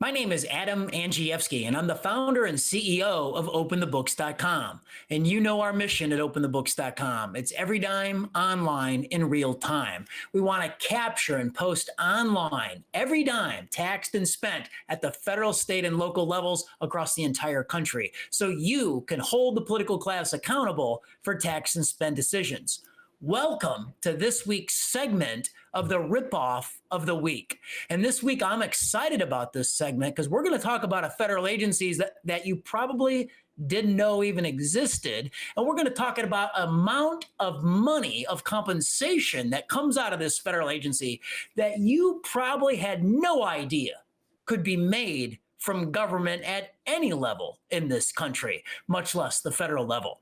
My name is Adam Andrzejewski, and I'm the founder and CEO of OpenTheBooks.com. And you know our mission at OpenTheBooks.com. It's every dime online in real time. We want to capture and post online every dime taxed and spent at the federal, state, and local levels across the entire country, so you can hold the political class accountable for tax and spend decisions. Welcome to this week's segment of the Ripoff of the Week. And this week, I'm excited about this segment because we're going to talk about a federal agency that you probably didn't know even existed. And we're going to talk about amount of money of compensation that comes out of this federal agency that you probably had no idea could be made from government at any level in this country, much less the federal level.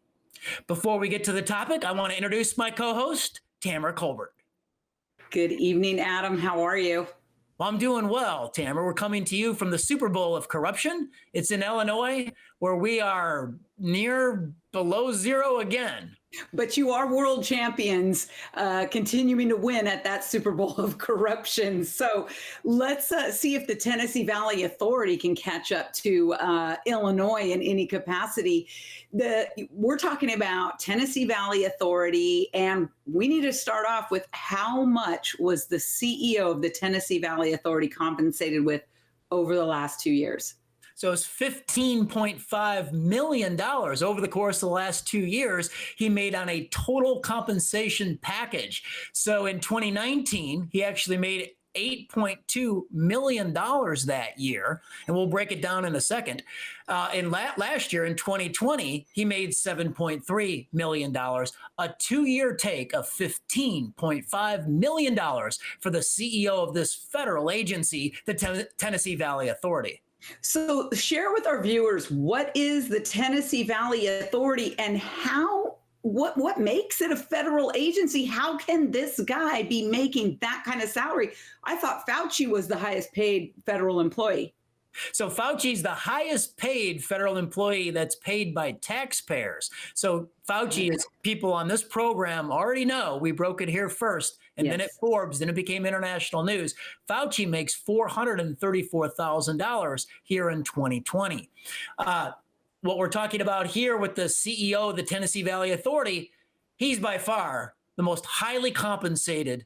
Before we get to the topic, I want to introduce my co-host, Tamara Colbert. Good evening, Adam. How are you? Well, I'm doing well, Tamara. We're coming to you from the Super Bowl of corruption. It's in Illinois, where we are near below zero again. But you are world champions, continuing to win at that Super Bowl of corruption. So let's see if the Tennessee Valley Authority can catch up to Illinois in any capacity. We're talking about Tennessee Valley Authority, and we need to start off with how much was the CEO of the Tennessee Valley Authority compensated with over the last 2 years? So it's $15.5 million over the course of the last 2 years he made on a total compensation package. So in 2019, he actually made $8.2 million that year, and we'll break it down in a second. And last year, in 2020, he made $7.3 million, a 2-year take of $15.5 million for the CEO of this federal agency, the Tennessee Valley Authority. So share with our viewers, what is the Tennessee Valley Authority and what makes it a federal agency? How can this guy be making that kind of salary? I thought Fauci was the highest paid federal employee. So Fauci's the highest paid federal employee that's paid by taxpayers. So Fauci, as people on this program already know, we broke it here first, and then at Forbes, then it became international news. Fauci makes $434,000 here in 2020. What we're talking about here with the CEO of the Tennessee Valley Authority, he's by far the most highly compensated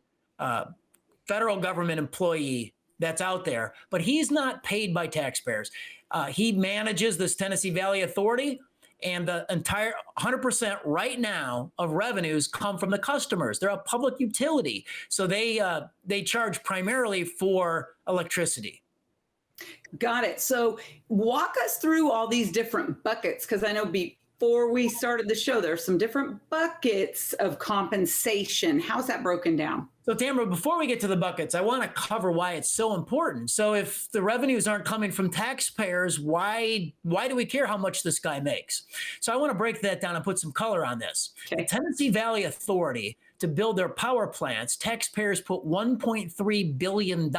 federal government employee that's out there, but he's not paid by taxpayers. He manages this Tennessee Valley Authority, and the entire 100% right now of revenues come from the customers. They're a public utility, so they charge primarily for electricity. Got it. So walk us through all these different buckets, because I know before we started the show, there are some different buckets of compensation. How's that broken down? So Tamara, before we get to the buckets, I want to cover why it's so important. So if the revenues aren't coming from taxpayers, why do we care how much this guy makes? So I want to break that down and put some color on this. Okay. The Tennessee Valley Authority, to build their power plants, taxpayers put $1.3 billion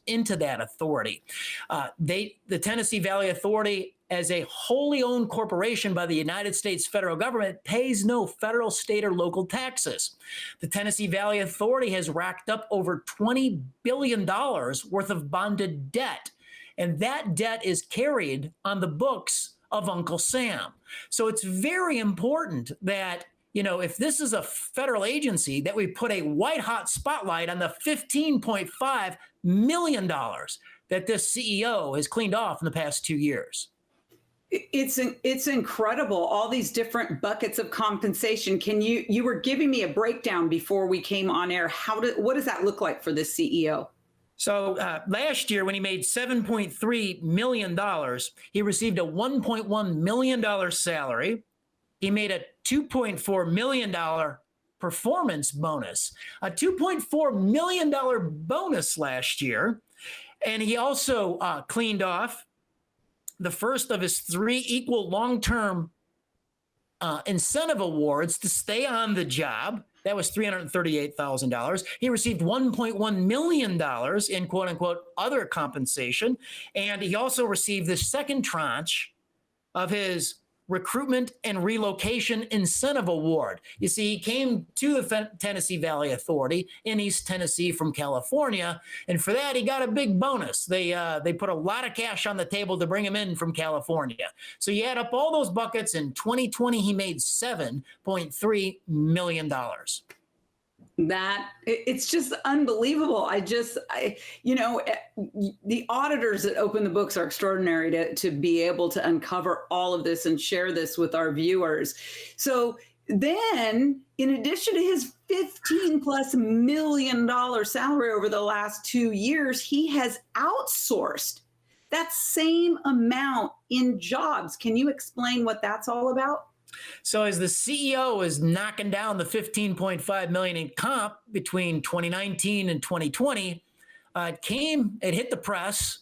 into that authority. The Tennessee Valley Authority, as a wholly owned corporation by the United States federal government, pays no federal, state, or local taxes. The Tennessee Valley Authority has racked up over $20 billion worth of bonded debt, and that debt is carried on the books of Uncle Sam. So it's very important that, if this is a federal agency, that we put a white-hot spotlight on the $15.5 million that this CEO has cleaned off in the past 2 years. It's incredible, all these different buckets of compensation. You were giving me a breakdown before we came on air. What does that look like for the CEO? So last year, when he made $7.3 million, he received a $1.1 million salary. He made a $2.4 million performance bonus, a $2.4 million bonus last year. And he also cleaned off the first of his 3 equal long-term incentive awards to stay on the job. That was $338,000. He received $1.1 million in quote-unquote other compensation. And he also received the second tranche of his Recruitment and Relocation Incentive Award. You see, he came to the Tennessee Valley Authority in East Tennessee from California, and for that he got a big bonus. They put a lot of cash on the table to bring him in from California. So you add up all those buckets. In 2020, he made $7.3 million. It's just unbelievable. The auditors that open the books are extraordinary to be able to uncover all of this and share this with our viewers. So then, in addition to his $15+ million salary over the last 2 years, he has outsourced that same amount in jobs. Can you explain what that's all about? So as the CEO is knocking down the $15.5 million in comp between 2019 and 2020, it hit the press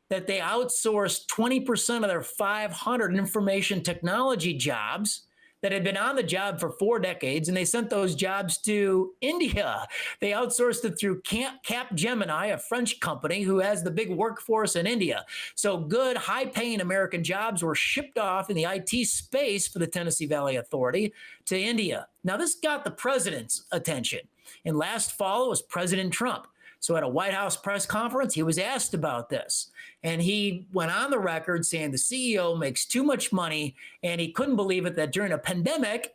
that they outsourced 20% of their 500 information technology jobs that had been on the job for 4 decades, and they sent those jobs to India. They outsourced it through Capgemini, a French company who has the big workforce in India. So good, high-paying American jobs were shipped off in the IT space for the Tennessee Valley Authority to India. Now, this got the president's attention. And last fall, it was President Trump. So at a White House press conference, he was asked about this. And he went on the record saying the CEO makes too much money, and he couldn't believe it that during a pandemic,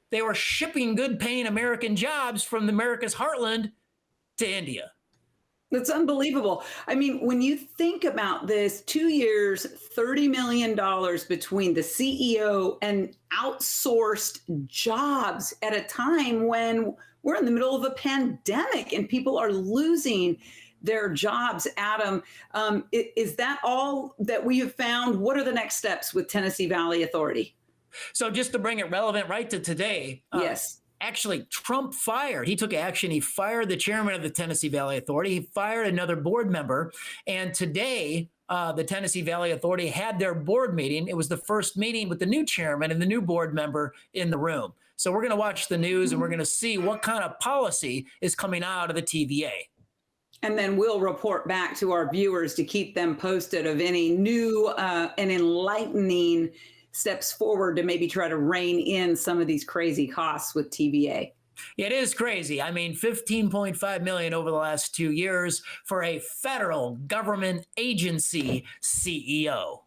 they were shipping good-paying American jobs from America's heartland to India. That's unbelievable. I mean, when you think about this, 2 years, $30 million between the CEO and outsourced jobs at a time when we're in the middle of a pandemic and people are losing their jobs. Adam, is that all that we have found? What are the next steps with Tennessee Valley Authority? So just to bring it relevant right to today, yes. Actually, Trump he took action. He fired the chairman of the Tennessee Valley Authority. He fired another board member. And today, the Tennessee Valley Authority had their board meeting. It was the first meeting with the new chairman and the new board member in the room. So we're going to watch the news and we're going to see what kind of policy is coming out of the TVA. And then we'll report back to our viewers to keep them posted of any new and enlightening steps forward to maybe try to rein in some of these crazy costs with TVA. It is crazy. I mean, $15.5 million over the last 2 years for a federal government agency CEO.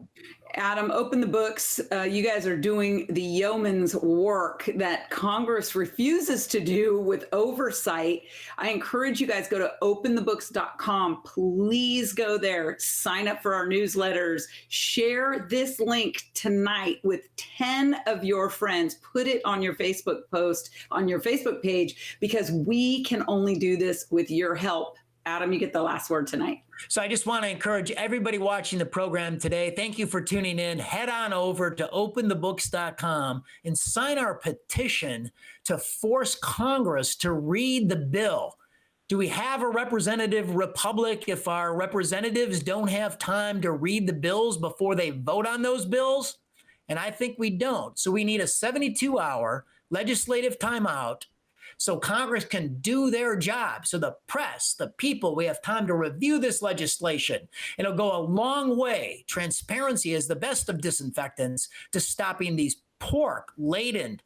Adam, open the books. You guys are doing the yeoman's work that Congress refuses to do with oversight. I encourage you guys, go to openthebooks.com. Please go there, sign up for our newsletters, share this link tonight with 10 of your friends. Put it on your Facebook post, on your Facebook page, because we can only do this with your help. Adam, you get the last word tonight. So I just want to encourage everybody watching the program today. Thank you for tuning in. Head on over to openthebooks.com and sign our petition to force Congress to read the bill. Do we have a representative republic if our representatives don't have time to read the bills before they vote on those bills? And I think we don't. So we need a 72-hour legislative timeout so Congress can do their job. So the press, the people, we have time to review this legislation. It'll go a long way. Transparency is the best of disinfectants to stopping these pork-laden,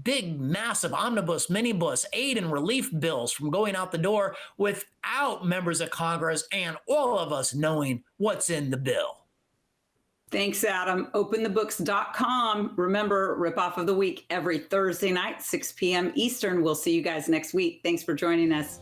big, massive omnibus, minibus, aid and relief bills from going out the door without members of Congress and all of us knowing what's in the bill. Thanks, Adam. Openthebooks.com. Remember, Rip Off of the Week every Thursday night, 6 p.m. Eastern. We'll see you guys next week. Thanks for joining us.